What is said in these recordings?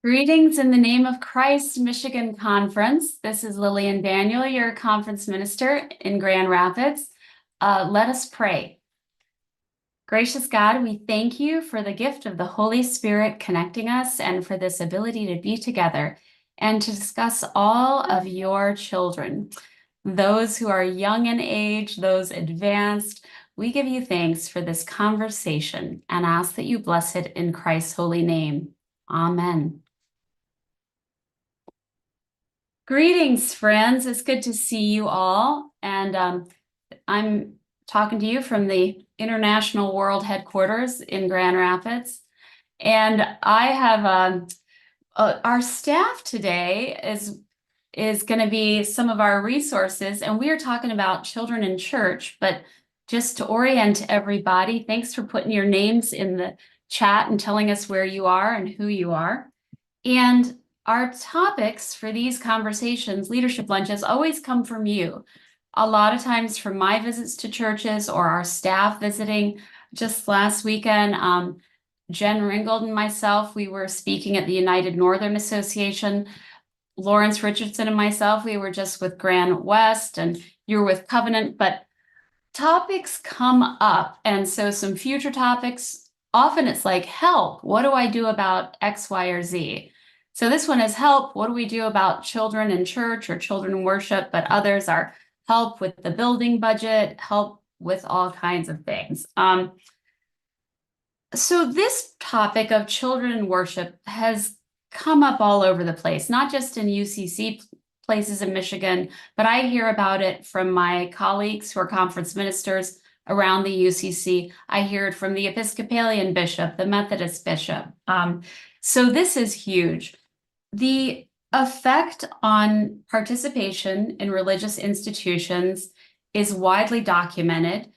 Greetings in the name of Christ Michigan Conference. This is Lillian Daniel, your conference minister in Grand Rapids. Let us pray. Gracious God, we thank you for the gift of the Holy Spirit connecting us and for this ability to be together and to discuss all of your children, those who are young in age, those advanced. We give you thanks for this conversation and ask that you bless it in Christ's holy name. Amen. Greetings, friends. It's good to see you all. And I'm talking to you from the International World Headquarters in Grand Rapids. And I have our staff today is going to be some of our resources. And we are talking about children in church. But just to orient everybody, thanks for putting your names in the chat and telling us where you are and who you are. And our topics for these conversations, leadership lunches, always come from you. A lot of times from my visits to churches or our staff visiting. Just last weekend, Jenn Ringgold and myself, we were speaking at the United Northern Association. Lawrence Richardson and myself, we were just with Grand West, and you were with Covenant. But topics come up, and so some future topics, often it's like, help, what do I do about X, Y, or Z? So this one is help, what do we do about children in church or children in worship? But others are help with the building budget, help with all kinds of things. So this topic of children in worship has come up all over the place, not just in UCC places in Michigan, but I hear about it from my colleagues who are conference ministers around the UCC. I hear it from the Episcopalian bishop, the Methodist bishop. So this is huge. The effect on participation in religious institutions is widely documented.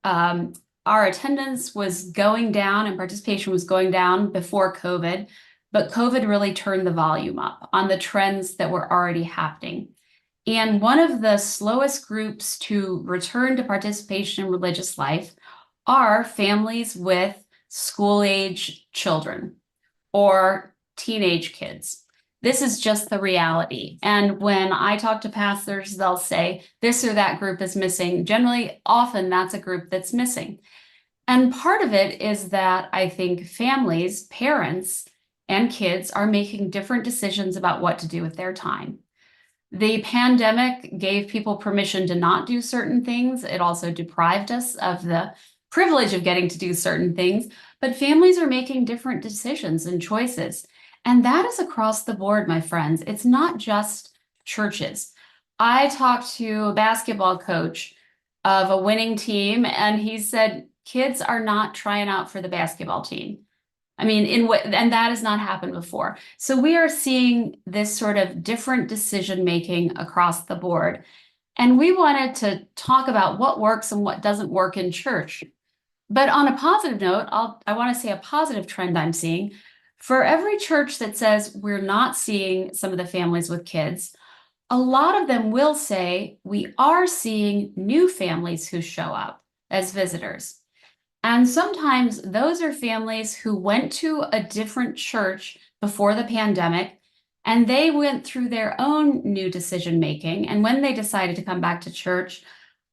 Our attendance was going down and participation was going down before COVID, but COVID really turned the volume up on the trends that were already happening. And one of the slowest groups to return to participation in religious life are families with school-age children or teenage kids. This is just the reality. And when I talk to pastors, they'll say this or that group is missing. Generally, often that's a group that's missing. And part of it is that I think families, parents, and kids are making different decisions about what to do with their time. The pandemic gave people permission to not do certain things. It also deprived us of the privilege of getting to do certain things. But families are making different decisions and choices. And that is across the board, my friends. It's not just churches. I talked to a basketball coach of a winning team, and he said kids are not trying out for the basketball team. I mean, and that has not happened before. So we are seeing this sort of different decision-making across the board. And we wanted to talk about what works and what doesn't work in church. But on a positive note, I want to say a positive trend I'm seeing. For every church that says we're not seeing some of the families with kids, a lot of them will say we are seeing new families who show up as visitors. And sometimes those are families who went to a different church before the pandemic, and they went through their own new decision making. And when they decided to come back to church,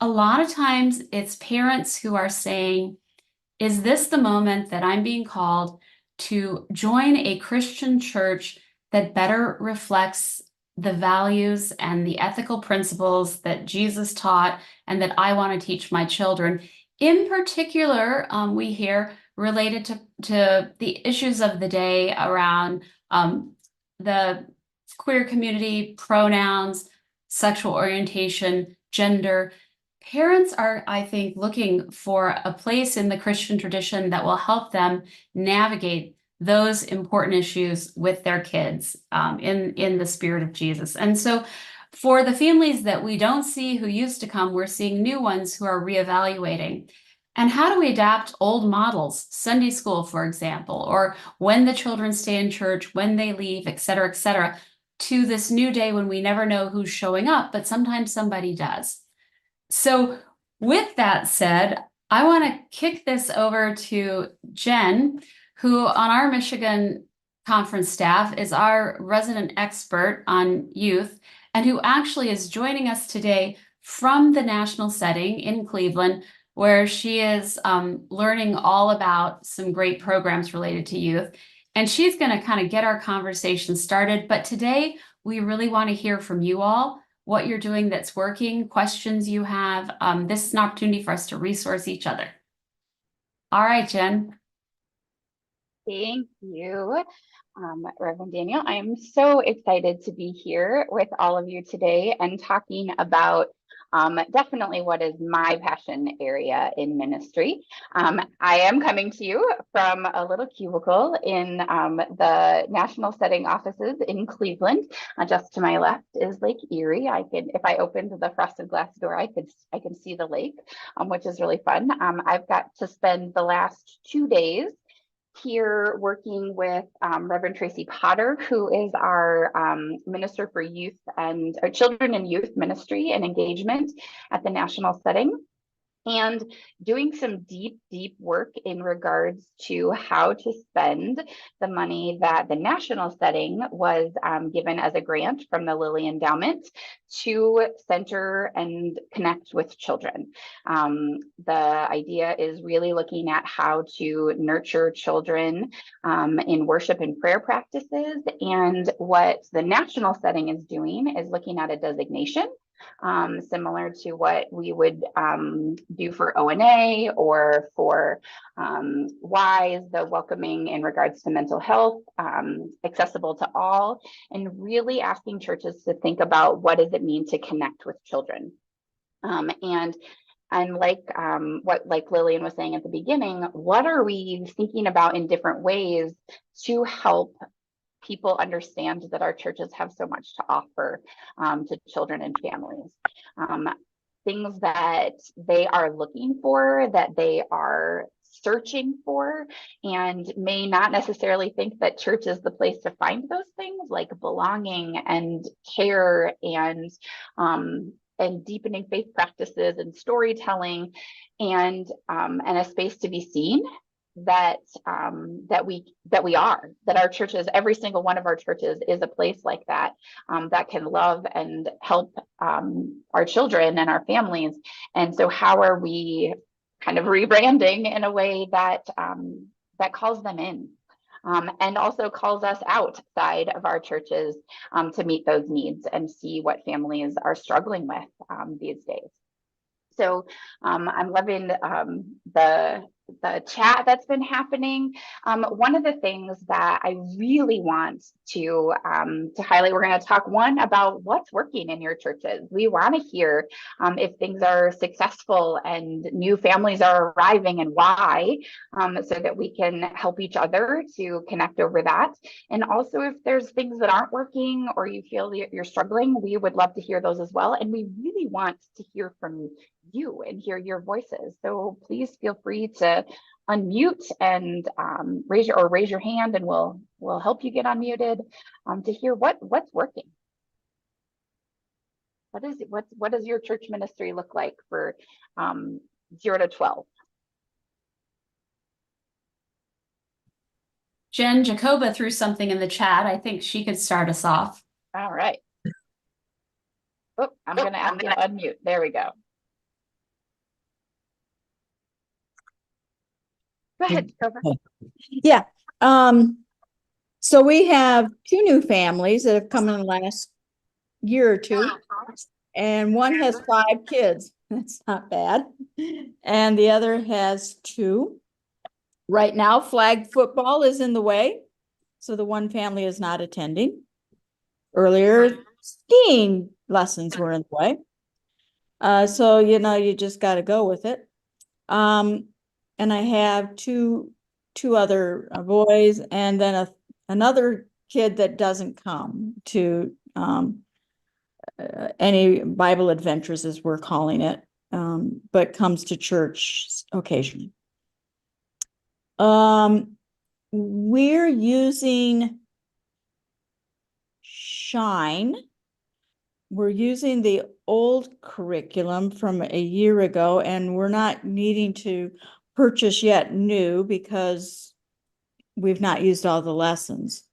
a lot of times it's parents who are saying, is this the moment that I'm being called to join a Christian church that better reflects the values and the ethical principles that Jesus taught and that I want to teach my children? In particular, we hear related to the issues of the day around the queer community, pronouns, sexual orientation, gender. Parents are, I think, looking for a place in the Christian tradition that will help them navigate those important issues with their kids in the spirit of Jesus. And so for the families that we don't see who used to come, we're seeing new ones who are reevaluating. And how do we adapt old models, Sunday school, for example, or when the children stay in church, when they leave, et cetera, to this new day when we never know who's showing up, but sometimes somebody does. So with that said, I want to kick this over to Jenn, who on our Michigan conference staff is our resident expert on youth, and who actually is joining us today from the national setting in Cleveland, where she is learning all about some great programs related to youth. And she's going to kind of get our conversation started. But today, we really want to hear from you all, what you're doing that's working, questions you have. This is an opportunity for us to resource each other. All right, Jenn. Thank you, Reverend Daniel. I'm so excited to be here with all of you today and talking about definitely what is my passion area in ministry. I am coming to you from a little cubicle in the national setting offices in Cleveland. Just to my left is Lake Erie. If I opened the frosted glass door, I can see the lake, which is really fun. I've got to spend the last 2 days here working with Reverend Tracy Potter, who is our Minister for Youth and Children and Youth Ministry and Engagement at the national setting, and doing some deep work in regards to how to spend the money that the national setting was given as a grant from the Lillian Endowment to center and connect with children. The idea is really looking at how to nurture children in worship and prayer practices. And what the national setting is doing is looking at a designation similar to what we would do for ONA or for WISE, the welcoming in regards to mental health, accessible to all, and really asking churches to think about what does it mean to connect with children. And like Lillian was saying at the beginning, what are we thinking about in different ways to help people understand that our churches have so much to offer to children and families. Things that they are looking for, that they are searching for, and may not necessarily think that church is the place to find those things, like belonging and care and deepening faith practices and storytelling and a space to be seen. That our churches, every single one of our churches is a place like that, that can love and help our children and our families. And so how are we kind of rebranding in a way that that calls them in, and also calls us outside of our churches to meet those needs and see what families are struggling with these days. So I'm loving the chat that's been happening. One of the things that I really want to highlight, we're going to talk about what's working in your churches. We want to hear if things are successful and new families are arriving and why, so that we can help each other to connect over that. And also if there's things that aren't working or you feel you're struggling, we would love to hear those as well. And we really want to hear from you and hear your voices. So please feel free to unmute and raise your hand, and we'll help you get unmuted to hear what's working. What does your church ministry look like for 0 to 12? Jenn Jacoba threw something in the chat. I think she could start us off. All right. Oh, I'm going to ask you to unmute. There we go. Go ahead, Jacoba. Yeah. So we have 2 new families that have come in the last year or 2, and one has 5 kids. That's not bad. And the other has 2. Right now, flag football is in the way, so the one family is not attending. Earlier, skiing lessons were in the way. So, you just got to go with it. And I have two other boys, and then another kid that doesn't come to any Bible adventures, as we're calling it, but comes to church occasionally. We're using Shine. We're using the old curriculum from a year ago, and we're not needing to purchase yet new because we've not used all the lessons.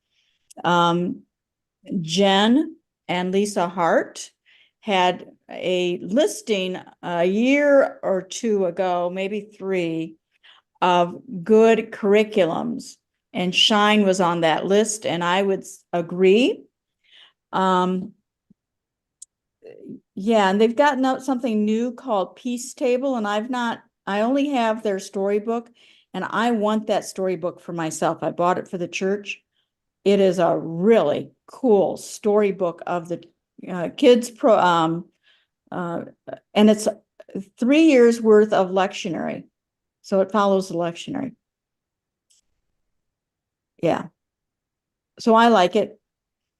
Jen and Lisa Hart had a listing a year or two ago, maybe 3, of good curriculums, and Shine was on that list, and I would agree. Yeah, and they've gotten out something new called Peace Table, and I only have their storybook, and I want that storybook for myself. I bought it for the church. It is a really cool storybook of the kids and it's 3 years worth of lectionary. So it follows the lectionary. Yeah. So I like it.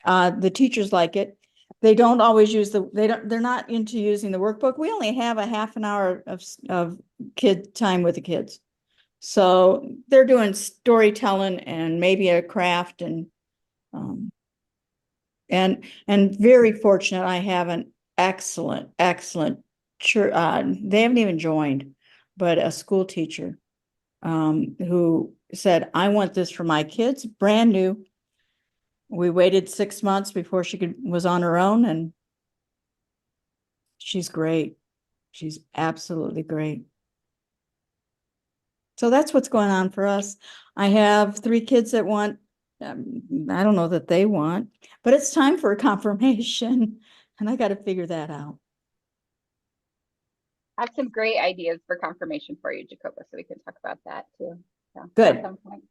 The teachers like it. They don't always use they're not into using the workbook. We only have a half an hour of kid time with the kids. So they're doing storytelling and maybe a craft and very fortunate. I have an excellent church. They haven't even joined, but a school teacher who said, I want this for my kids, brand new. We waited 6 months before she was on her own, and she's great. She's absolutely great. So that's what's going on for us. I have 3 kids that want, I don't know that they want, but it's time for a confirmation, and I got to figure that out. I have some great ideas for confirmation for you, Jacoba, so we can talk about that too. So, Good. at some point.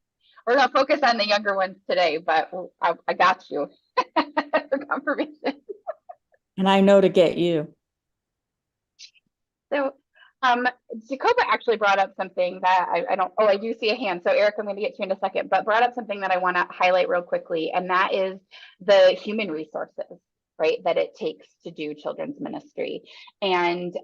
We're going to focus on the younger ones today, but I got you for confirmation. And I know to get you. So Jacoba actually brought up something that I do see a hand. So Eric, I'm going to get to you in a second, but brought up something that I want to highlight real quickly. And that is the human resources, right, that it takes to do children's ministry. And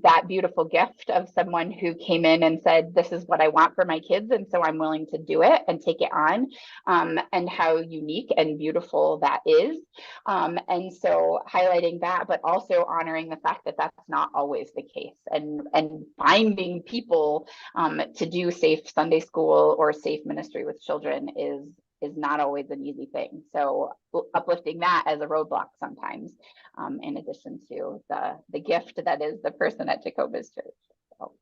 that beautiful gift of someone who came in and said, this is what I want for my kids, and so I'm willing to do it and take it on, and how unique and beautiful that is. And so highlighting that, but also honoring the fact that that's not always the case, and finding people to do safe Sunday school or safe ministry with children is not always an easy thing. So uplifting that as a roadblock sometimes, in addition to the gift that is the person at Jacoba's church. So,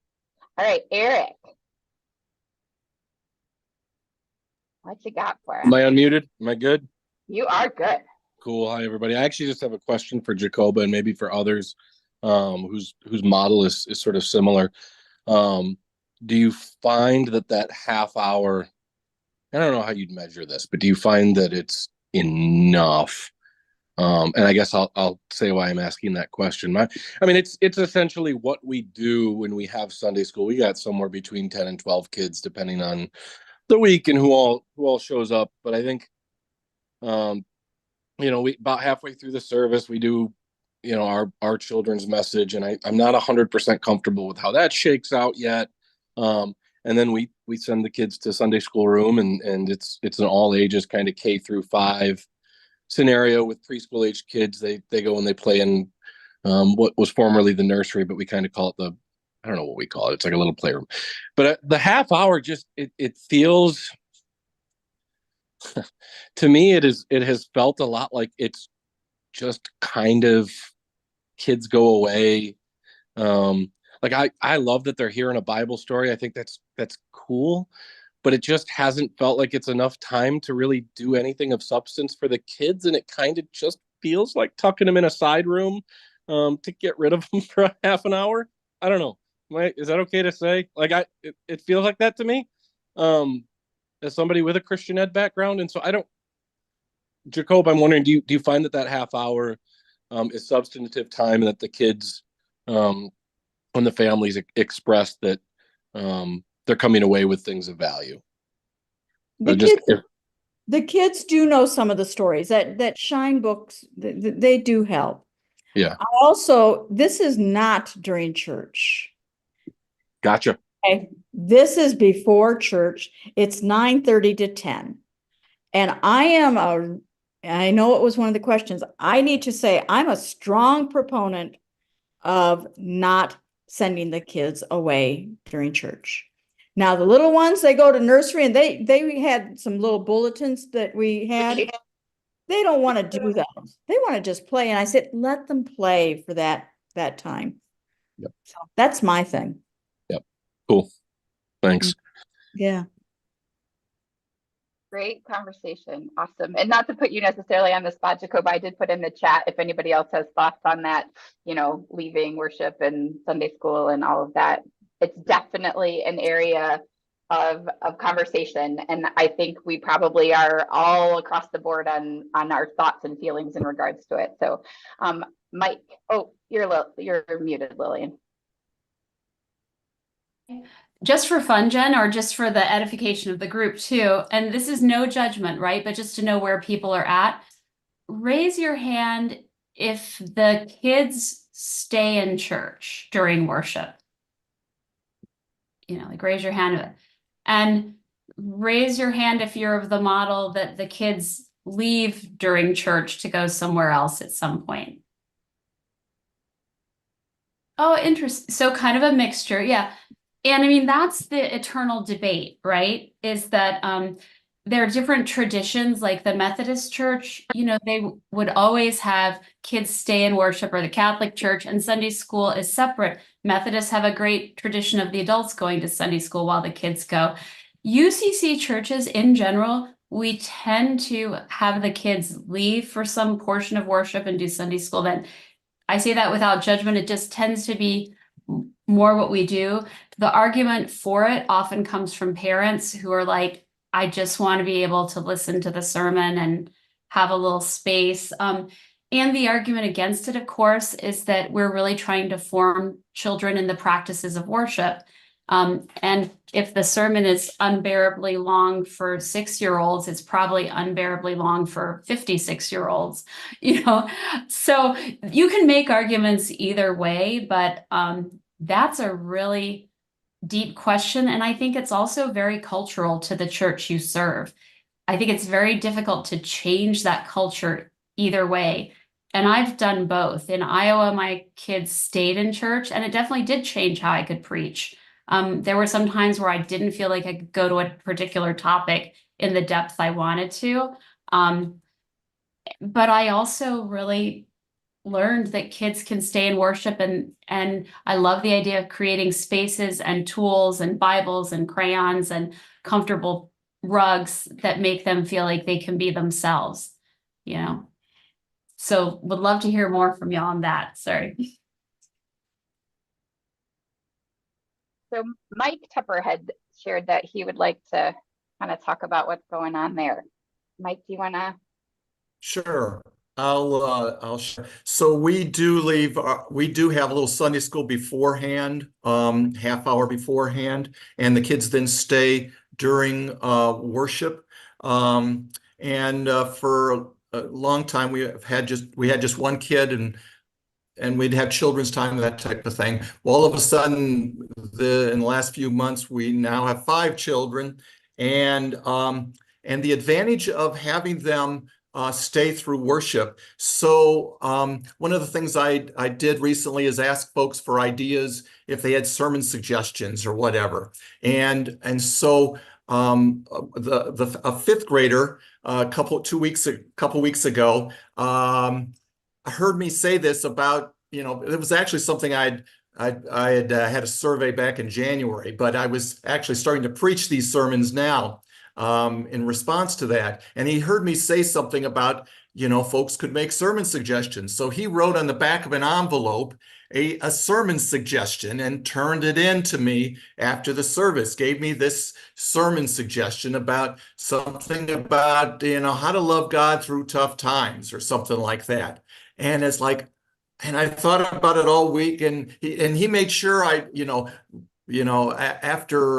all right, Eric, what you got for us? Am I unmuted? Am I good? You are good. Cool. Hi, everybody. I actually just have a question for Jacoba and maybe for others whose model is sort of similar. Do you find that half hour, I don't know how you'd measure this, but do you find that it's enough? And I guess I'll say why I'm asking that question. I mean, it's essentially what we do when we have Sunday school. We got somewhere between 10 and 12 kids, depending on the week and who all shows up. But I think, we about halfway through the service, we do, our children's message, and I'm not 100% comfortable with how that shakes out yet. And then we send the kids to Sunday school room, and it's an all ages kind of K-5 scenario with preschool age kids. They go and they play in what was formerly the nursery, but we kind of call it I don't know what we call it. It's like a little playroom. But the half hour just it feels to me it has felt a lot like it's just kind of kids go away. Like I love that they're hearing a Bible story. I think that's cool, but it just hasn't felt like it's enough time to really do anything of substance for the kids. And it kind of just feels like tucking them in a side room to get rid of them for a half an hour. I don't know. Is that okay to say? Like it feels like that to me, as somebody with a Christian ed background. And so Jacob, I'm wondering, do you find that half hour is substantive time, and that the kids when the families express that they're coming away with things of value? The kids do know some of the stories that Shine books, they do help. Yeah. Also, this is not during church. Gotcha. Okay. This is before church. It's 9:30 to 10. And I know it was one of the questions. I need to say I'm a strong proponent of not sending the kids away during church. Now, the little ones, they go to nursery and they had some little bulletins that we had. They don't want to do those. They want to just play. And I said, let them play for that time. Yep. So that's my thing. Yep. Cool. Thanks. Yeah. Great conversation. Awesome. And not to put you necessarily on the spot, Jacob, I did put in the chat if anybody else has thoughts on that, leaving worship and Sunday school and all of that. It's definitely an area of conversation. And I think we probably are all across the board on our thoughts and feelings in regards to it. So Mike, you're muted, Lillian. Just for fun, Jen, or just for the edification of the group too, and this is no judgment, right? But just to know where people are at, raise your hand if the kids stay in church during worship. Like raise your hand. And raise your hand if you're of the model that the kids leave during church to go somewhere else at some point. Oh, interesting. So kind of a mixture. Yeah. And I mean, that's the eternal debate, right? Is that there are different traditions, like the Methodist Church, they would always have kids stay in worship, or the Catholic Church, and Sunday school is separate. Methodists have a great tradition of the adults going to Sunday school while the kids go. UCC churches in general, we tend to have the kids leave for some portion of worship and do Sunday school. Then I say that without judgment. It just tends to be more what we do. The argument for it often comes from parents who are like, I just want to be able to listen to the sermon and have a little space. And the argument against it, of course, is that we're really trying to form children in the practices of worship. And if the sermon is unbearably long for 6-year-olds, it's probably unbearably long for 56-year-olds, So you can make arguments either way, but that's a really deep question. And I think it's also very cultural to the church you serve. I think it's very difficult to change that culture either way. And I've done both. In Iowa, my kids stayed in church, and it definitely did change how I could preach. There were some times where I didn't feel like I could go to a particular topic in the depth I wanted to. But I also really learned that kids can stay in worship, and I love the idea of creating spaces and tools and Bibles and crayons and comfortable rugs that make them feel like they can be themselves, So would love to hear more from y'all on that. Sorry. So Mike Tupper had shared that he would like to kind of talk about what's going on there. Mike, do you want to? Sure. I'll share. So we do have a little Sunday school beforehand, half hour beforehand, and the kids then stay during worship. And for a long time we had just one kid, and we'd have children's time, that type of thing. Well, all of a sudden, in the last few months, we now have 5 children, and the advantage of having them stay through worship. So one of the things I did recently is ask folks for ideas if they had sermon suggestions or whatever. And so a 5th grader a couple weeks ago heard me say this about, it was actually something I had had a survey back in January, but I was actually starting to preach these sermons now in response to that. And he heard me say something about, folks could make sermon suggestions. So he wrote on the back of an envelope a sermon suggestion and turned it in to me after the service, gave me this sermon suggestion about something about, how to love God through tough times or something like that. And it's like, and I thought about it all week, and he made sure after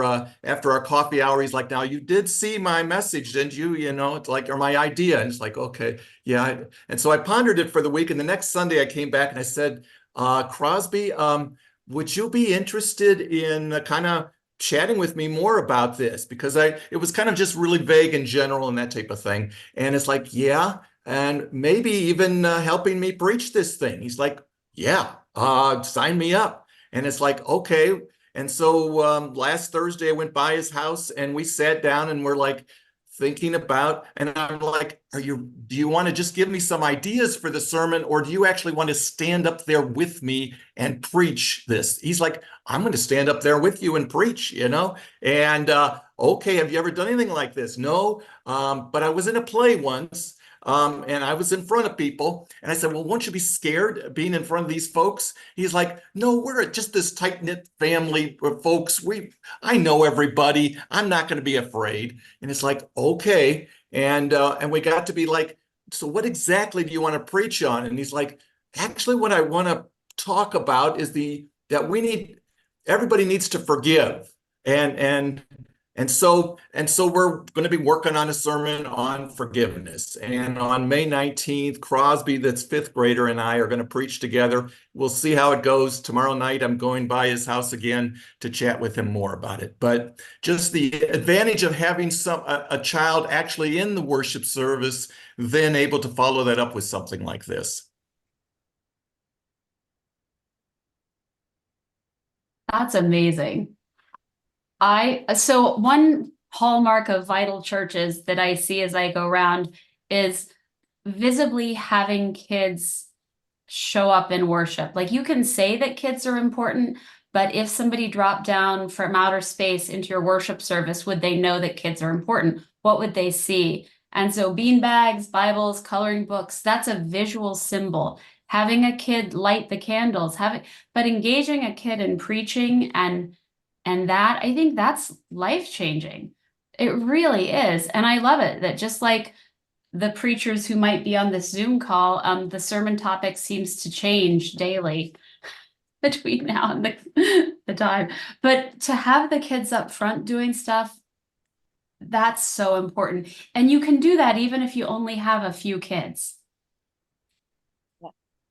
our coffee hour, he's like, now you did see my message, didn't you? It's like, or my idea. And it's like, okay, yeah. And so I pondered it for the week. And the next Sunday I came back and I said, Crosby, would you be interested in kind of chatting with me more about this? Because it was kind of just really vague in general and that type of thing. And it's like, yeah. And maybe even helping me preach this thing. He's like, yeah, sign me up. And it's like, okay. And so last Thursday I went by his house and we sat down and we're like thinking about, and I'm like, do you want to just give me some ideas for the sermon, or do you actually want to stand up there with me and preach this? He's like, I'm going to stand up there with you and preach, you know? And okay, have you ever done anything like this? No, but I was in a play once. And I was in front of people and I said, well, won't you be scared being in front of these folks? He's like, no, we're just this tight-knit family of folks. I know everybody. I'm not going to be afraid. And it's like, okay. And we got to be like, so what exactly do you want to preach on? And he's like, actually, what I want to talk about is that everybody needs to forgive. And so we're going to be working on a sermon on forgiveness. And on May 19th, Crosby, that's fifth grader, and I are going to preach together. We'll see how it goes. Tomorrow night, I'm going by his house again to chat with him more about it. But just the advantage of having a child actually in the worship service, then able to follow that up with something like this. That's amazing. So one hallmark of vital churches that I see as I go around is visibly having kids show up in worship. Like, you can say that kids are important, but if somebody dropped down from outer space into your worship service, would they know that kids are important? What would they see? And so beanbags, Bibles, coloring books, that's a visual symbol. Having a kid light the candles, but engaging a kid in preaching and that, I think that's life-changing. It really is. And I love it that just like the preachers who might be on this Zoom call, the sermon topic seems to change daily between now and the time. But to have the kids up front doing stuff, that's so important. And you can do that even if you only have a few kids.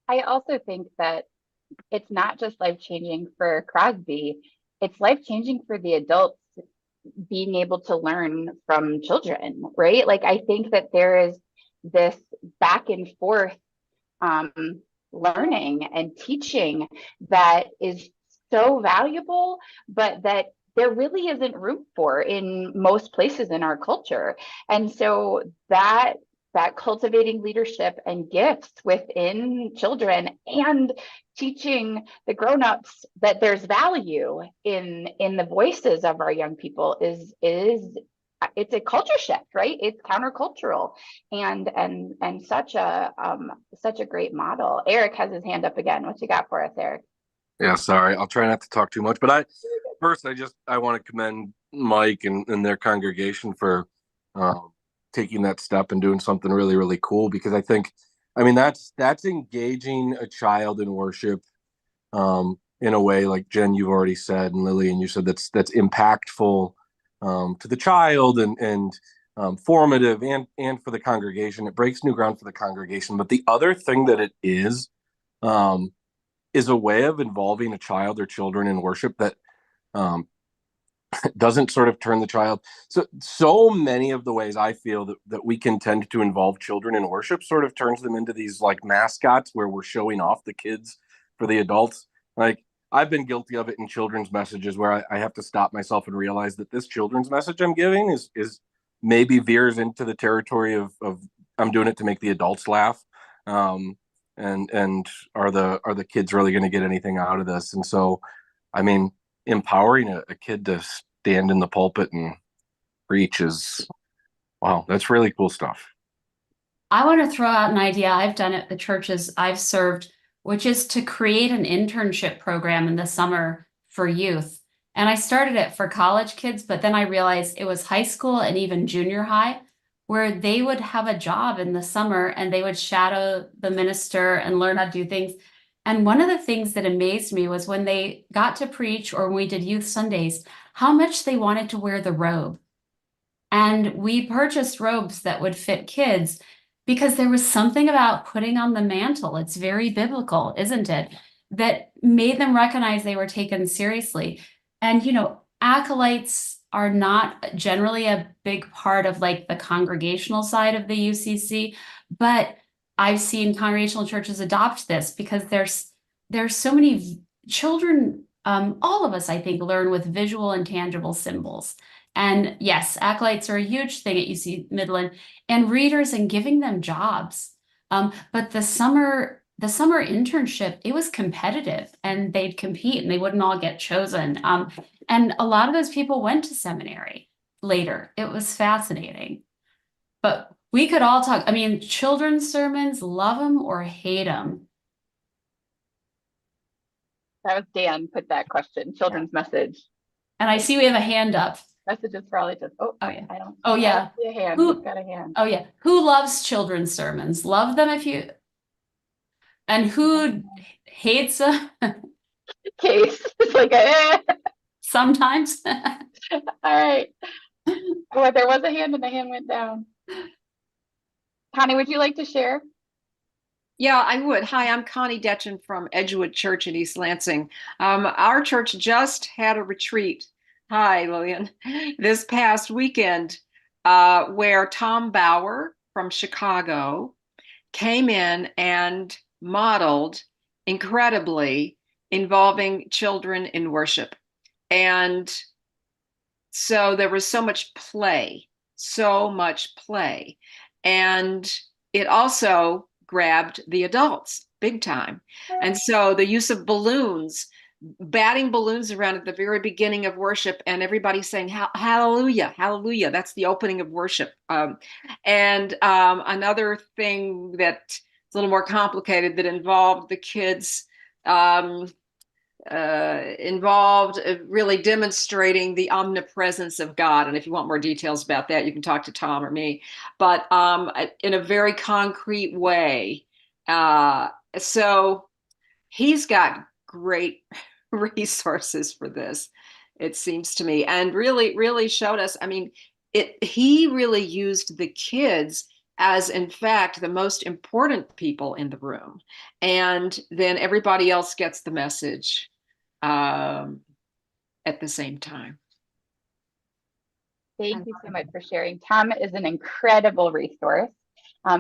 I also think that it's not just life-changing for Crosby, it's life-changing for the adults being able to learn from children, right? Like, I think that there is this back and forth learning and teaching that is so valuable, but that there really isn't room for in most places in our culture. And so that cultivating leadership and gifts within children and teaching the grown-ups that there's value in the voices of our young people is it's a culture shift, right? It's countercultural and such a great model. Eric has his hand up again. What you got for us, Eric? Yeah, sorry. I'll try not to talk too much, but I want to commend Mike and their congregation for taking that step and doing something really, really cool, because I mean, that's engaging a child in worship in a way, like Jen, you've already said, and Lillian, you said that's impactful to the child and formative and for the congregation. It breaks new ground for the congregation. But the other thing that it is a way of involving a child or children in worship that doesn't sort of turn the child. So many of the ways I feel that we can tend to involve children in worship sort of turns them into these like mascots where we're showing off the kids for the adults. Like, I've been guilty of it in children's messages where I have to stop myself and realize that this children's message I'm giving is maybe veers into the territory of I'm doing it to make the adults laugh. And are the kids really going to get anything out of this? And so, I mean, empowering a kid to stand in the pulpit and preach wow, that's really cool stuff. I want to throw out an idea I've done at the churches I've served, which is to create an internship program in the summer for youth. And I started it for college kids, but then I realized it was high school and even junior high, where they would have a job in the summer and they would shadow the minister and learn how to do things. And one of the things that amazed me was when they got to preach or when we did youth Sundays, how much they wanted to wear the robe. And we purchased robes that would fit kids because there was something about putting on the mantle. It's very biblical, isn't it? That made them recognize they were taken seriously. And, acolytes are not generally a big part of like the congregational side of the UCC, but I've seen congregational churches adopt this because there's so many children all of us, I think, learn with visual and tangible symbols. And yes, acolytes are a huge thing at UC Midland, and readers and giving them jobs. But the summer internship, it was competitive, and they'd compete and they wouldn't all get chosen. And a lot of those people went to seminary later. It was fascinating. But we could all talk. I mean, children's sermons, love them or hate them. That was Dan put that question, children's message. And I see we have a hand up. Messages for all ages. Oh, Oh, yeah. I don't. Oh, I yeah. don't see a hand. Who- Who's got a hand? Oh, yeah. Who loves children's sermons? Love them if you. And who hates them? Case. It's like Sometimes. all right. Well, there was a hand and the hand went down. Connie, would you like to share? Yeah, I would. Hi, I'm Connie Detchen from Edgewood Church in East Lansing. Our church just had a retreat. Hi, Lillian. This past weekend, where Tom Bauer from Chicago came in and modeled incredibly involving children in worship. And so there was so much play. And it also grabbed the adults big time. And so the use of balloons, batting balloons around at the very beginning of worship, and everybody saying hallelujah, hallelujah. That's the opening of worship. Another thing that's a little more complicated that involved the kids, involved really demonstrating the omnipresence of God. And if you want more details about that, you can talk to Tom or me, but in a very concrete way. So he's got great resources for this, it seems to me, and really showed us. I mean, he really used the kids as, in fact, the most important people in the room. And then everybody else gets the message at the same time. Thank you so much for sharing. Tom is an incredible resource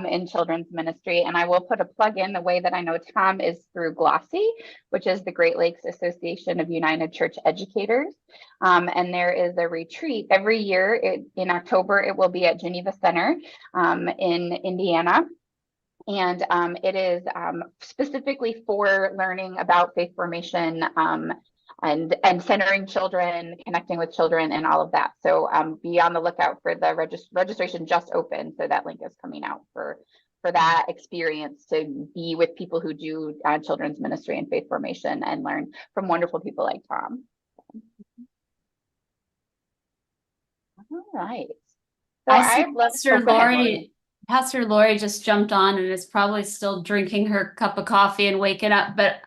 in children's ministry. And I will put a plug in. The way that I know Tom is through Glossy, which is the Great Lakes Association of United Church Educators. And there is a retreat every year in October. It will be at Geneva Center in Indiana. And it is specifically for learning about faith formation and centering children, connecting with children, and all of that. So be on the lookout for the registration just opened. So that link is coming out for that experience, to be with people who do children's ministry and faith formation and learn from wonderful people like Tom. All right. So I see I'd love Pastor to go ahead, Lori. Pastor Lori just jumped on and is probably still drinking her cup of coffee and waking up. But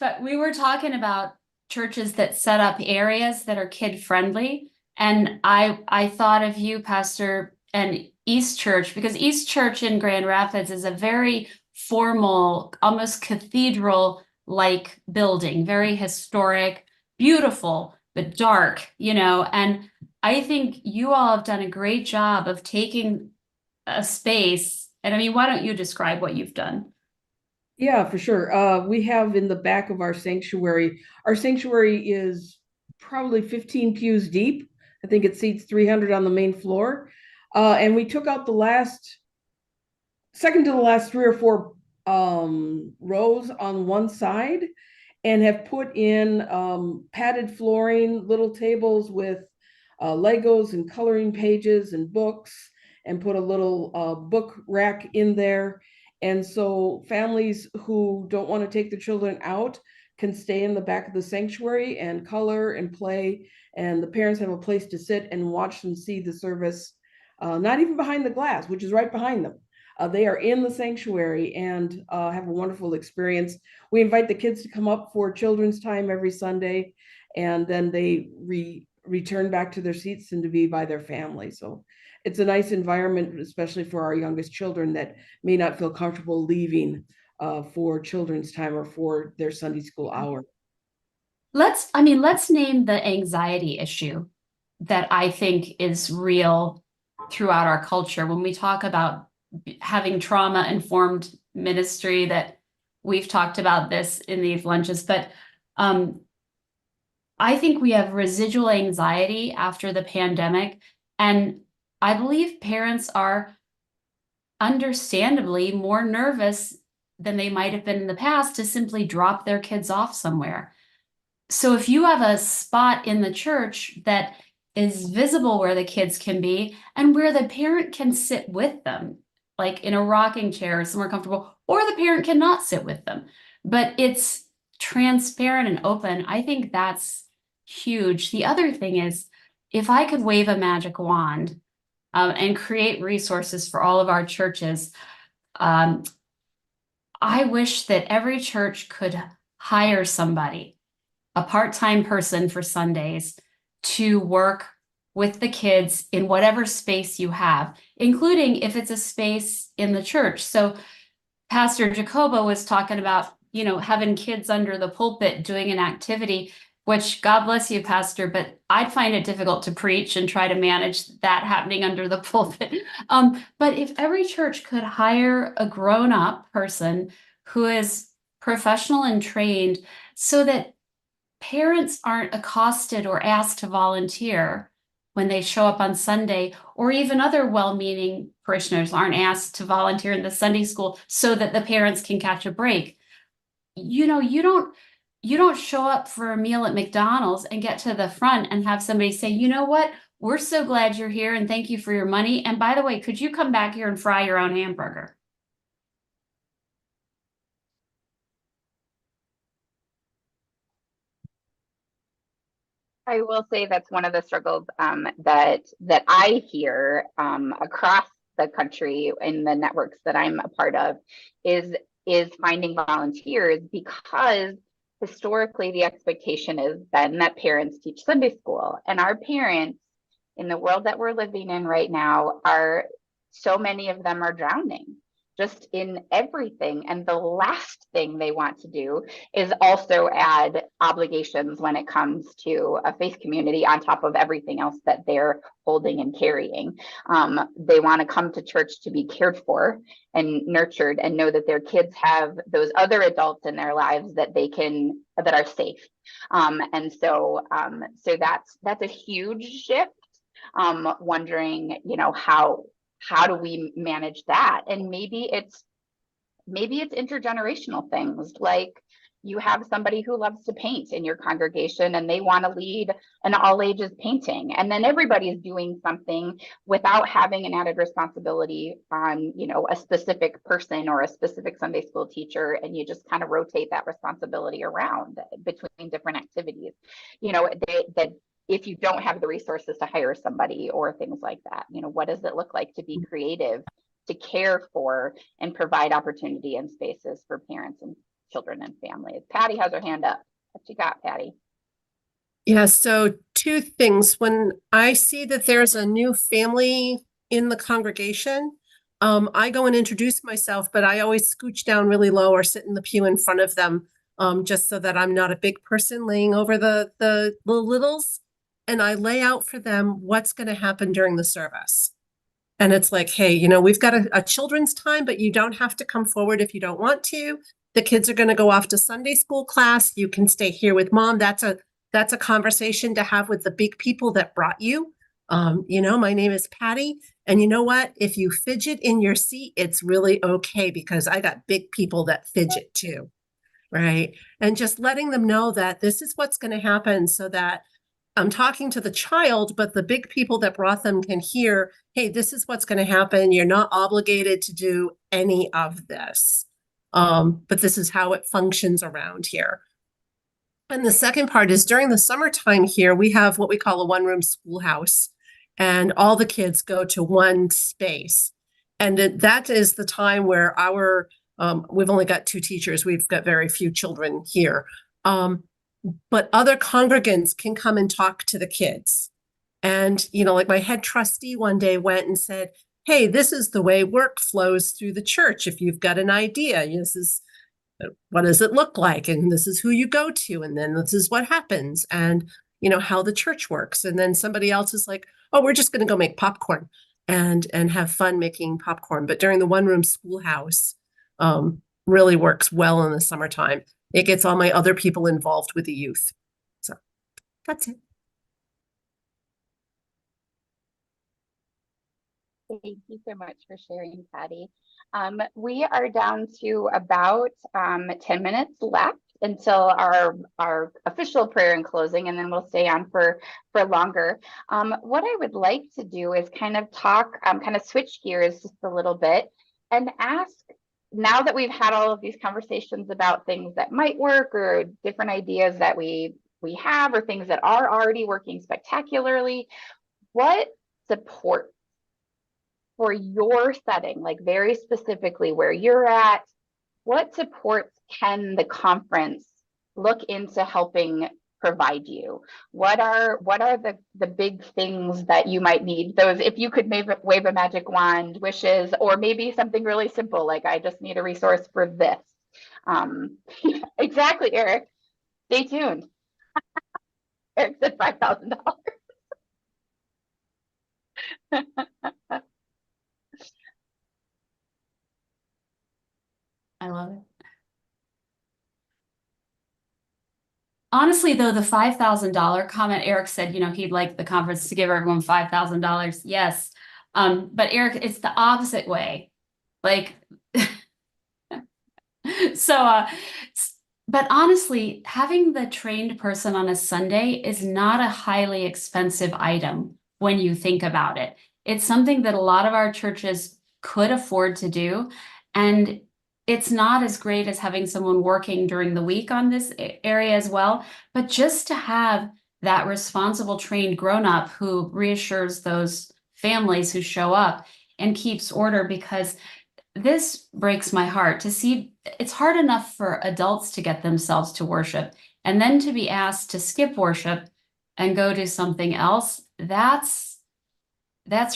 but we were talking about churches that set up areas that are kid friendly, and I thought of you, Pastor, and East Church, because East Church in Grand Rapids is a very formal, almost cathedral like building, very historic, beautiful, but dark, and I think you all have done a great job of taking a space. And I mean, why don't you describe what you've done? Yeah, for sure. We have in the back of our sanctuary is probably 15 pews deep. I think it seats 300 on the main floor. And we took out second to the last 3 or 4 rows on one side, and have put in padded flooring, little tables with Legos and coloring pages and books, and put a little book rack in there. And so families who don't want to take the children out can stay in the back of the sanctuary and color and play. And the parents have a place to sit and watch them see the service, not even behind the glass, which is right behind them. They are in the sanctuary and have a wonderful experience. We invite the kids to come up for children's time every Sunday, and then they return back to their seats and to be by their family. So it's a nice environment, especially for our youngest children that may not feel comfortable leaving for children's time or for their Sunday school hour. Let's name the anxiety issue that I think is real throughout our culture. When we talk about having trauma-informed ministry, that we've talked about this in these lunches, but I think we have residual anxiety after the pandemic, and I believe parents are understandably more nervous than they might have been in the past to simply drop their kids off somewhere. So if you have a spot in the church that is visible where the kids can be and where the parent can sit with them, like in a rocking chair or somewhere comfortable, or the parent cannot sit with them, but it's transparent and open, I think that's huge. The other thing is, if I could wave a magic wand and create resources for all of our churches, I wish that every church could hire somebody, a part-time person for Sundays, to work with the kids in whatever space you have, including if it's a space in the church. So Pastor Jacobo was talking about, having kids under the pulpit doing an activity, which God bless you, Pastor, but I'd find it difficult to preach and try to manage that happening under the pulpit. But if every church could hire a grown-up person who is professional and trained so that parents aren't accosted or asked to volunteer when they show up on Sunday, or even other well-meaning parishioners aren't asked to volunteer in the Sunday school so that the parents can catch a break. You don't show up for a meal at McDonald's and get to the front and have somebody say, you know what, we're so glad you're here and thank you for your money. And by the way, could you come back here and fry your own hamburger? I will say that's one of the struggles that I hear across the country in the networks that I'm a part of is finding volunteers, because historically the expectation has been that parents teach Sunday school, and our parents in the world that we're living in right now so many of them are drowning just in everything. And the last thing they want to do is also add obligations when it comes to a faith community on top of everything else that they're holding and carrying. They want to come to church to be cared for and nurtured and know that their kids have those other adults in their lives that are safe. And so that's a huge shift. Wondering, how do we manage that? And maybe it's intergenerational things, like you have somebody who loves to paint in your congregation and they want to lead an all ages painting, and then everybody's doing something without having an added responsibility on a specific person or a specific Sunday school teacher, and you just kind of rotate that responsibility around between different activities. That if you don't have the resources to hire somebody or things like that, what does it look like to be creative, to care for and provide opportunity and spaces for parents and children and families? Patty has her hand up. What you got, Patty? Yeah, so two things. When I see that there's a new family in the congregation, I go and introduce myself, but I always scooch down really low or sit in the pew in front of them, just so that I'm not a big person laying over the littles. And I lay out for them what's going to happen during the service. And it's like, hey, we've got a children's time, but you don't have to come forward if you don't want to. The kids are going to go off to Sunday school class. You can stay here with mom. That's a conversation to have with the big people that brought you. My name is Patty. And you know what? If you fidget in your seat, it's really okay, because I got big people that fidget too. Right. And just letting them know that this is what's going to happen, so that I'm talking to the child, but the big people that brought them can hear, hey, this is what's going to happen. You're not obligated to do any of this. But this is how it functions around here. And the second part is, during the summertime here, we have what we call a one-room schoolhouse, and all the kids go to one space. And that is the time where we've only got 2 teachers. We've got very few children here. But other congregants can come and talk to the kids. And, like my head trustee one day went and said, hey, this is the way work flows through the church. If you've got an idea, this is what does it look like? And this is who you go to. And then this is what happens, and, how the church works. And then somebody else is like, oh, we're just going to go make popcorn and have fun making popcorn. But during the one-room schoolhouse, really works well in the summertime. it gets all my other people involved with the youth. So that's it. Thank you so much for sharing, Patty. We are down to about 10 minutes left until our official prayer and closing, and then we'll stay on for longer. What I would like to do is kind of talk, kind of switch gears just a little bit and ask, now that we've had all of these conversations about things that might work or different ideas that we have or things that are already working spectacularly, what support for your setting, like very specifically where you're at, what supports can the conference look into helping provide you? What are the big things that you might need? Those, if you could wave a magic wand, wishes, or maybe something really simple, like I just need a resource for this. Exactly, Eric. Stay tuned. Eric said $5,000. I love it. Honestly, though, the $5,000 comment, Eric said, he'd like the conference to give everyone $5,000. Yes. But Eric, it's the opposite way. Like, so, but honestly, having the trained person on a Sunday is not a highly expensive item when you think about it. It's something that a lot of our churches could afford to do. And it's not as great as having someone working during the week on this area as well, but just to have that responsible, trained grown-up who reassures those families who show up and keeps order, because this breaks my heart to see. It's hard enough for adults to get themselves to worship, and then to be asked to skip worship and go do something else. That's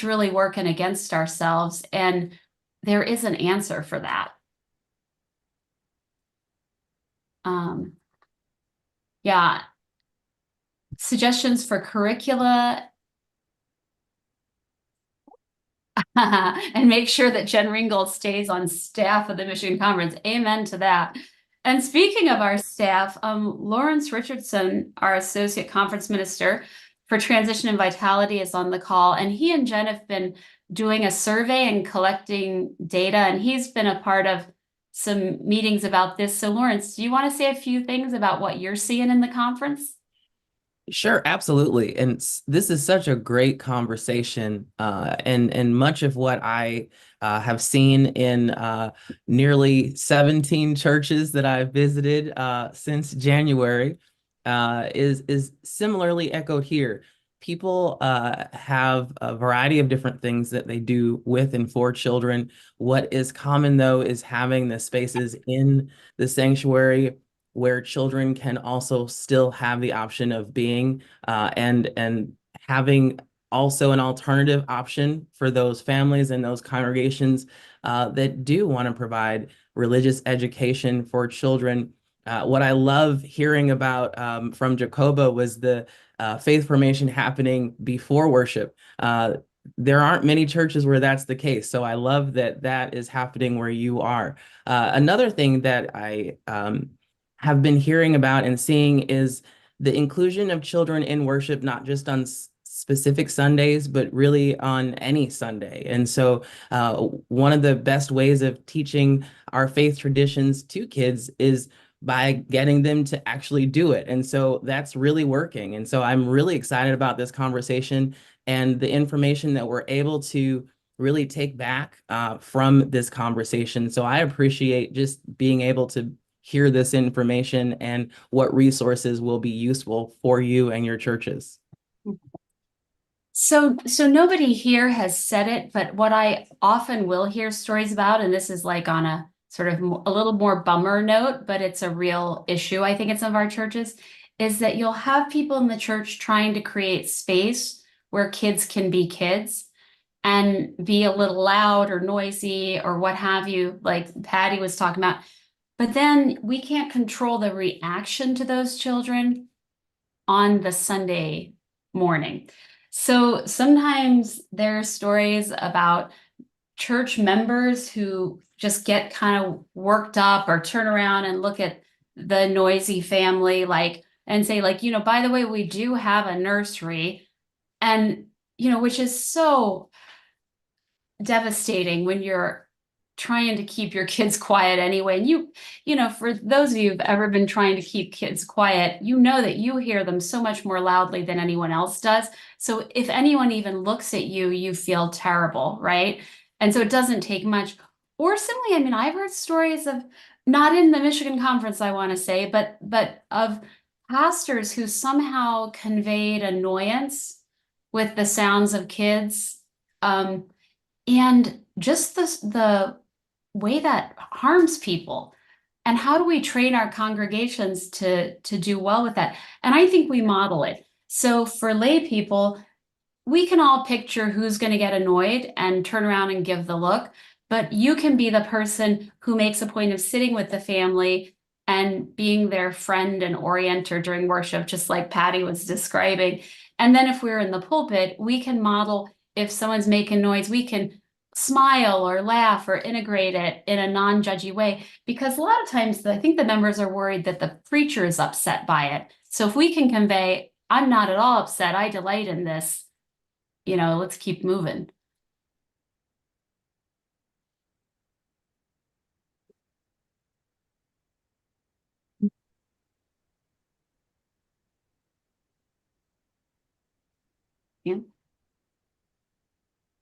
really working against ourselves, and there is an answer for that. Yeah. Suggestions for curricula and make sure that Jenn Ringgold stays on staff of the Michigan Conference. Amen to that. And speaking of our staff, Lawrence Richardson, our Associate Conference Minister for Transition and Vitality, is on the call, and he and Jen have been doing a survey and collecting data, and he's been a part of some meetings about this. So Lawrence, do you want to say a few things about what you're seeing in the conference? Sure, absolutely. And this is such a great conversation. And much of what I have seen in nearly 17 churches that I've visited since January is similarly echoed here. People have a variety of different things that they do with and for children. What is common, though, is having the spaces in the sanctuary where children can also still have the option of being and having also an alternative option for those families and those congregations that do want to provide religious education for children. What I love hearing about from Jacoba was the faith formation happening before worship. There aren't many churches where that's the case. So I love that that is happening where you are. Another thing that I have been hearing about and seeing is the inclusion of children in worship, not just on specific Sundays, but really on any Sunday. And so one of the best ways of teaching our faith traditions to kids is by getting them to actually do it. And so that's really working. And so I'm really excited about this conversation and the information that we're able to really take back from this conversation. So I appreciate just being able to hear this information and what resources will be useful for you and your churches. So nobody here has said it, but what I often will hear stories about, and this is like on a sort of a little more bummer note, but it's a real issue, I think, in some of our churches, is that you'll have people in the church trying to create space where kids can be kids and be a little loud or noisy or what have you, like Patty was talking about. But then we can't control the reaction to those children on the Sunday morning. So sometimes there are stories about church members who just get kind of worked up or turn around and look at the noisy family, like, and say like, by the way, we do have a nursery, and, which is so devastating when you're trying to keep your kids quiet anyway. And for those of you who've ever been trying to keep kids quiet, that you hear them so much more loudly than anyone else does. So if anyone even looks at you, you feel terrible, right? And so it doesn't take much. Or simply, I've heard stories of, not in the Michigan conference, I want to say, but of pastors who somehow conveyed annoyance with the sounds of kids. And just the way that harms people. And how do we train our congregations to do well with that? And I think we model it. So for lay people, we can all picture who's going to get annoyed and turn around and give the look, but you can be the person who makes a point of sitting with the family and being their friend and orienter during worship, just like Patty was describing. And then if we're in the pulpit, we can model, if someone's making noise, we can smile or laugh or integrate it in a non-judgy way, because a lot of times I think the members are worried that the preacher is upset by it. So if we can convey, I'm not at all upset, I delight in this, let's keep moving. Yeah.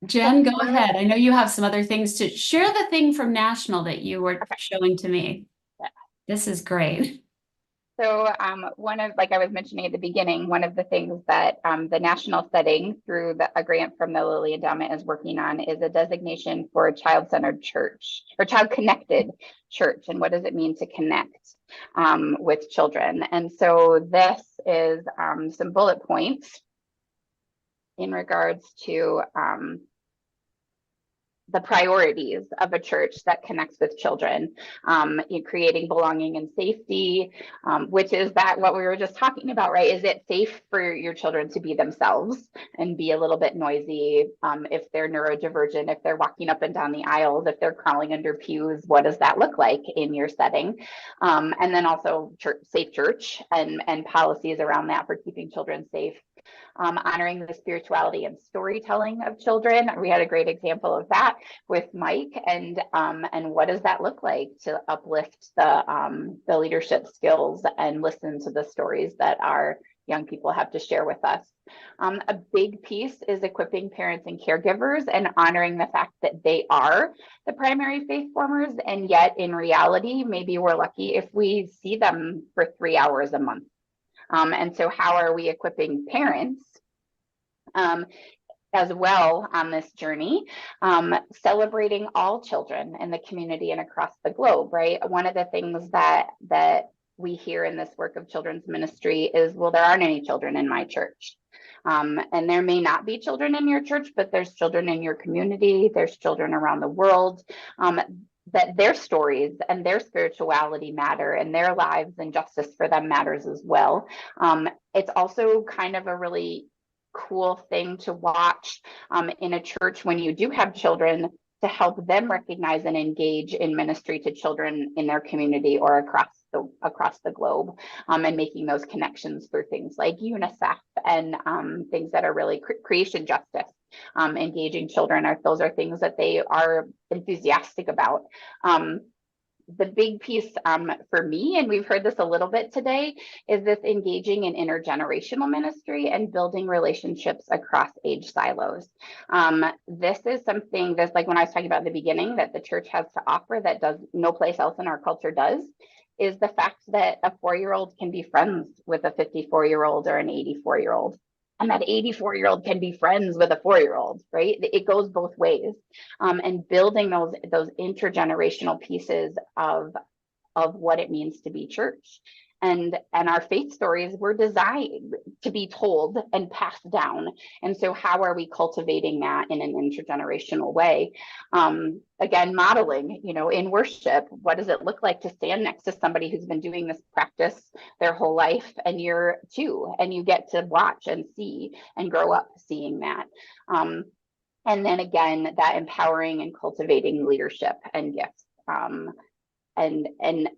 Jen, go ahead. I know you have some other things to share, the thing from National that you were showing to me. Yeah. This is great. So one of, like I was mentioning at the beginning, one of the things that the national setting through a grant from the Lillian Endowment is working on is a designation for a child-centered church, or child-connected church. And what does it mean to connect with children? And so this is some bullet points in regards to the priorities of a church that connects with children, creating belonging and safety, which is that what we were just talking about, right? Is it safe for your children to be themselves and be a little bit noisy? If they're neurodivergent, if they're walking up and down the aisles, if they're crawling under pews, what does that look like in your setting? And then also safe church and policies around that for keeping children safe. Honoring the spirituality and storytelling of children. We had a great example of that with Mike, and what does that look like to uplift the leadership skills and listen to the stories that our young people have to share with us. A big piece is equipping parents and caregivers and honoring the fact that they are the primary faith formers, and yet in reality, maybe we're lucky if we see them for 3 hours a month. And so how are we equipping parents as well on this journey, celebrating all children in the community and across the globe, right? One of the things that we hear in this work of children's ministry is, well, there aren't any children in my church. And there may not be children in your church, but there's children in your community, there's children around the world. That their stories and their spirituality matter, and their lives and justice for them matters as well. It's also kind of a really cool thing to watch in a church when you do have children, to help them recognize and engage in ministry to children in their community or across the globe, and making those connections through things like UNICEF and things that are really creation justice. Engaging children, those are things that they are enthusiastic about. The big piece for me, and we've heard this a little bit today, is this engaging in intergenerational ministry and building relationships across age silos. This is something that's like when I was talking about in the beginning that the church has to offer that does no place else in our culture does, is the fact that a 4-year-old can be friends with a 54-year-old or an 84-year-old. And that 84-year-old can be friends with a 4-year-old, right? It goes both ways. And building those intergenerational pieces of what it means to be church. And our faith stories were designed to be told and passed down. And so how are we cultivating that in an intergenerational way? Again, modeling, in worship, what does it look like to stand next to somebody who's been doing this practice their whole life, and you're too, and you get to watch and see and grow up seeing that. And then again, that empowering and cultivating leadership and gifts. And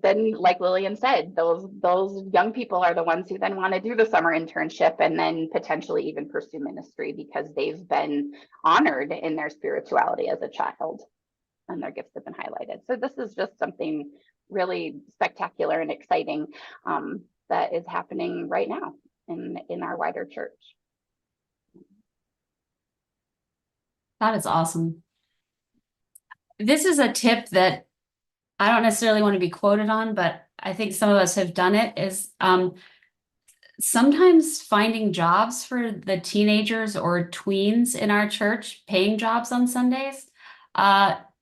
then, like Lillian said, those young people are the ones who then want to do the summer internship and then potentially even pursue ministry because they've been honored in their spirituality as a child and their gifts have been highlighted. So this is just something really spectacular and exciting that is happening right now in our wider church. That is awesome. This is a tip that I don't necessarily want to be quoted on, but I think some of us have done it, is sometimes finding jobs for the teenagers or tweens in our church, paying jobs on Sundays,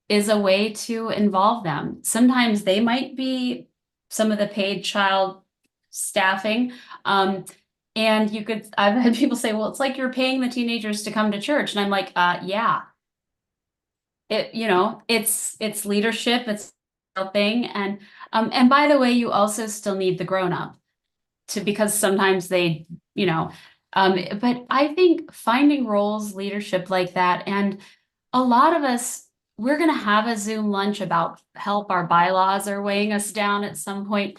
is a way to involve them. Sometimes they might be some of the paid child staffing. And I've had people say, well, it's like you're paying the teenagers to come to church. And I'm like, yeah. It's leadership, it's a thing. And by the way, you also still need the grown-up because sometimes they, but I think finding roles, leadership like that, and a lot of us, we're going to have a Zoom lunch about help. Our bylaws are weighing us down at some point.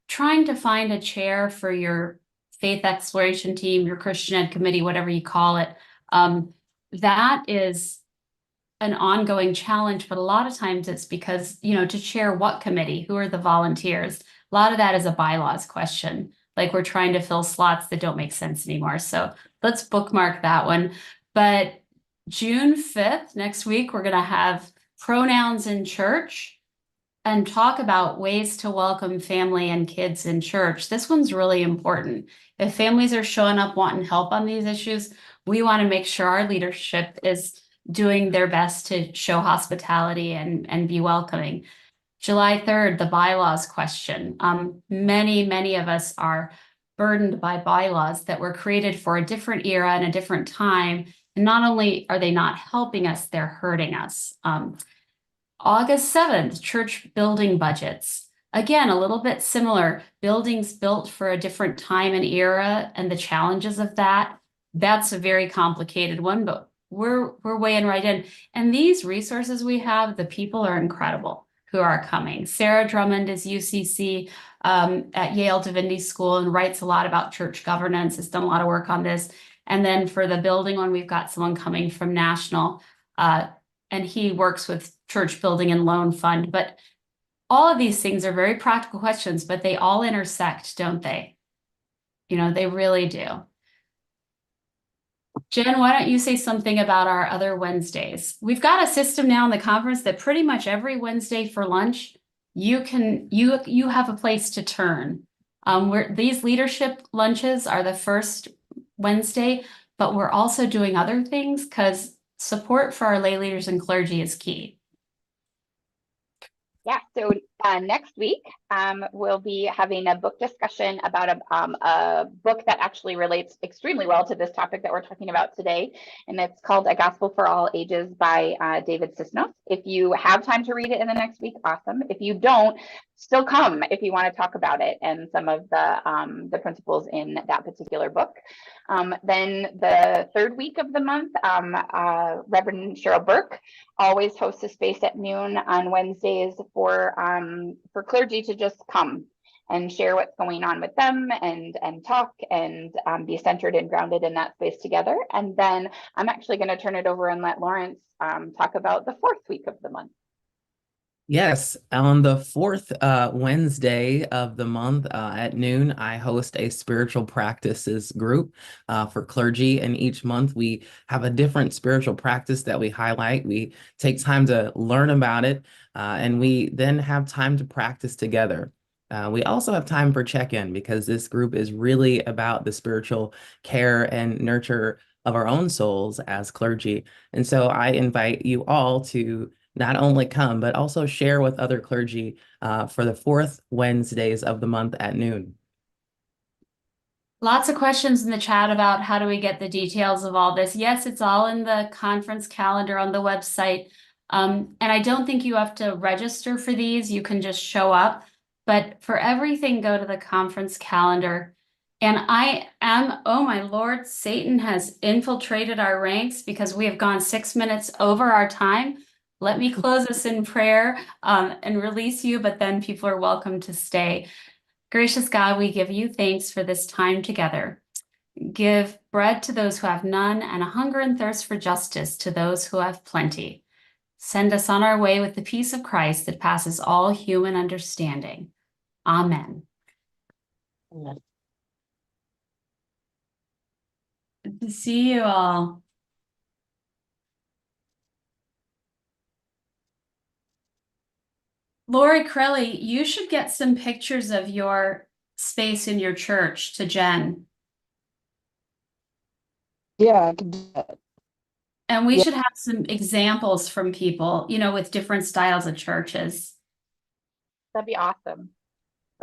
Trying to find a chair for your faith exploration team, your Christian Ed committee, whatever you call it, that is an ongoing challenge. But a lot of times it's because, to chair what committee, who are the volunteers? A lot of that is a bylaws question. Like we're trying to fill slots that don't make sense anymore. So let's bookmark that one. But June 5th, next week, we're going to have pronouns in church and talk about ways to welcome family and kids in church. This one's really important. If families are showing up wanting help on these issues, we want to make sure our leadership is doing their best to show hospitality and be welcoming. July 3rd, the bylaws question. Many of us are burdened by bylaws that were created for a different era and a different time. And not only are they not helping us, they're hurting us. August 7th, church building budgets. Again, a little bit similar. Buildings built for a different time and era and the challenges of that. That's a very complicated one, but we're weighing right in. And these resources we have, the people are incredible who are coming. Sarah Drummond is UCC at Yale Divinity School and writes a lot about church governance, has done a lot of work on this. And then for the building one, we've got someone coming from National, and he works with church building and loan fund. But all of these things are very practical questions, but they all intersect, don't they? They really do. Jen, why don't you say something about our other Wednesdays? We've got a system now in the conference that pretty much every Wednesday for lunch, you have a place to turn. These leadership lunches are the first Wednesday, but we're also doing other things because support for our lay leaders and clergy is key. Yeah, so next week we'll be having a book discussion about a book that actually relates extremely well to this topic that we're talking about today. And it's called A Gospel for All Ages by David Cisnos. If you have time to read it in the next week, awesome. If you don't, still come if you want to talk about it and some of the principles in that particular book. Then the third week of the month, Reverend Cheryl Burke always hosts a space at noon on Wednesdays for clergy to just come and share what's going on with them and talk and be centered and grounded in that space together. And then I'm actually going to turn it over and let Lawrence talk about the fourth week of the month. Yes, on the fourth Wednesday of the month at noon, I host a spiritual practices group for clergy. And each month we have a different spiritual practice that we highlight. We take time to learn about it, and we then have time to practice together. We also have time for check-in because this group is really about the spiritual care and nurture of our own souls as clergy. And so I invite you all to not only come, but also share with other clergy for the fourth Wednesdays of the month at noon. Lots of questions in the chat about how do we get the details of all this. Yes, it's all in the conference calendar on the website. And I don't think you have to register for these. You can just show up. But for everything, go to the conference calendar. And oh my Lord, Satan has infiltrated our ranks because we have gone 6 minutes over our time. Let me close us in prayer and release you, but then people are welcome to stay. Gracious God, we give you thanks for this time together. Give bread to those who have none and a hunger and thirst for justice to those who have plenty. Send us on our way with the peace of Christ that passes all human understanding. Amen. Amen. Good to see you all. Lori Crelly, you should get some pictures of your space in your church to Jenn. Yeah, I can do that. And we Yeah. should have some examples from people, you know, with different styles of churches. That'd be awesome.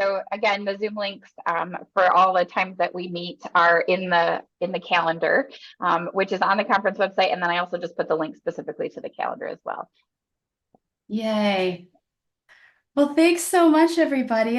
So again, the Zoom links for all the times that we meet are in the calendar, which is on the conference website. And then I also just put the link specifically to the calendar as well. Yay. Well, thanks so much, everybody.